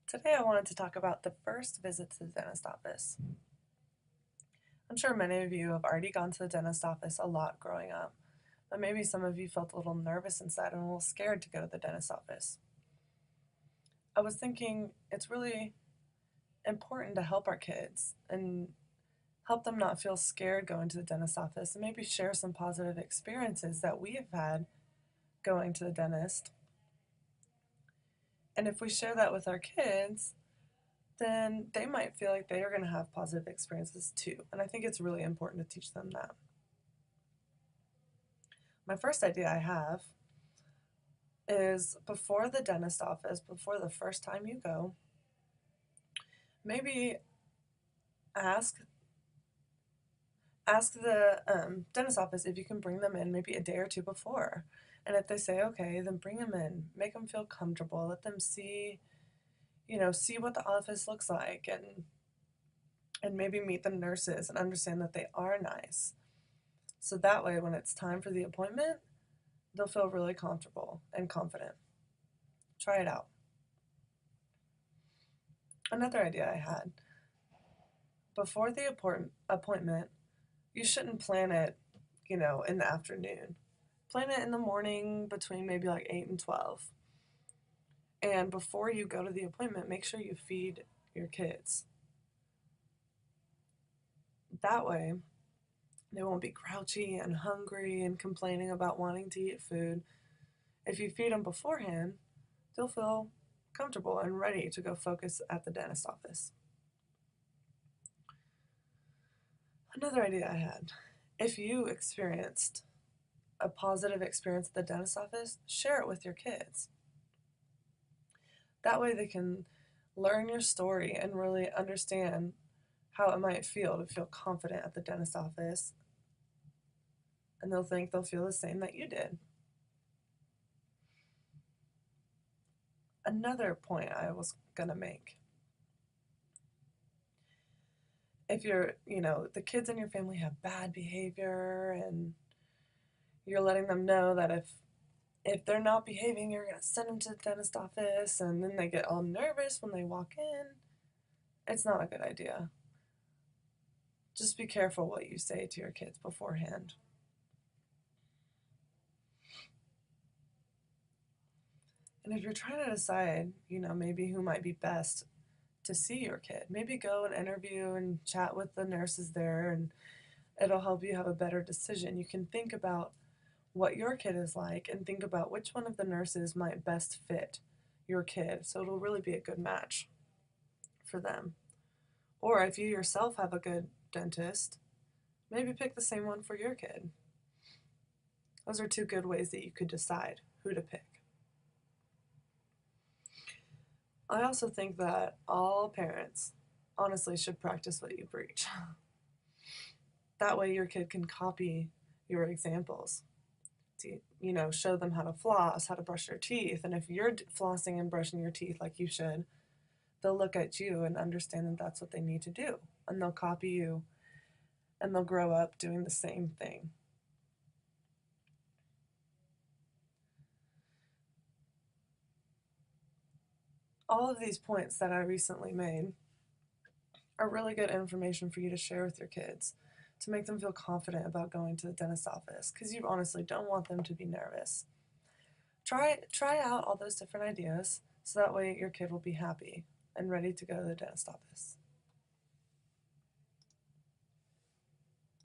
Today I wanted to talk about the first visit to the dentist office. I'm sure many of you have already gone to the dentist office a lot growing up, but maybe some of you felt a little nervous inside and a little scared to go to the dentist office. I was thinking it's really important to help our kids and help them not feel scared going to the dentist office and maybe share some positive experiences that we have had going to the dentist. And if we share that with our kids, then they might feel like they are going to have positive experiences too. And I think it's really important to teach them that. My first idea I have is before the dentist office, before the first time you go, maybe ask ask the dentist office if you can bring them in maybe a day or two before. And if they say okay, then bring them in, make them feel comfortable, let them see, see what the office looks like, and maybe meet the nurses and understand that they are nice. So that way, when it's time for the appointment, they'll feel really comfortable and confident. Try it out. Another idea I had before the appointment, you shouldn't plan it, in the afternoon. Plan it in the morning between maybe like 8 and 12. And before you go to the appointment, make sure you feed your kids. That way, they won't be grouchy and hungry and complaining about wanting to eat food. If you feed them beforehand, they'll feel comfortable and ready to go focus at the dentist office. Another idea I had, if you experienced a positive experience at the dentist office, share it with your kids. That way they can learn your story and really understand how it might feel to feel confident at the dentist office, and they'll feel the same that you did. Another point I was gonna make. If the kids in your family have bad behavior and you're letting them know that if they're not behaving, you're gonna send them to the dentist office, and then they get all nervous when they walk in, it's not a good idea. Just be careful what you say to your kids beforehand. And if you're trying to decide, maybe who might be best to see your kid, maybe go and interview and chat with the nurses there, and it'll help you have a better decision. You can think about what your kid is like and think about which one of the nurses might best fit your kid, so it'll really be a good match for them. Or if you yourself have a good dentist, maybe pick the same one for your kid. Those are two good ways that you could decide who to pick. I also think that all parents honestly should practice what you preach. That way your kid can copy your examples to, show them how to floss, how to brush their teeth. And if you're flossing and brushing your teeth like you should, they'll look at you and understand that that's what they need to do. And they'll copy you, and they'll grow up doing the same thing. All of these points that I recently made are really good information for you to share with your kids to make them feel confident about going to the dentist office, because you honestly don't want them to be nervous. Try out all those different ideas so that way your kid will be happy and ready to go to the dentist office.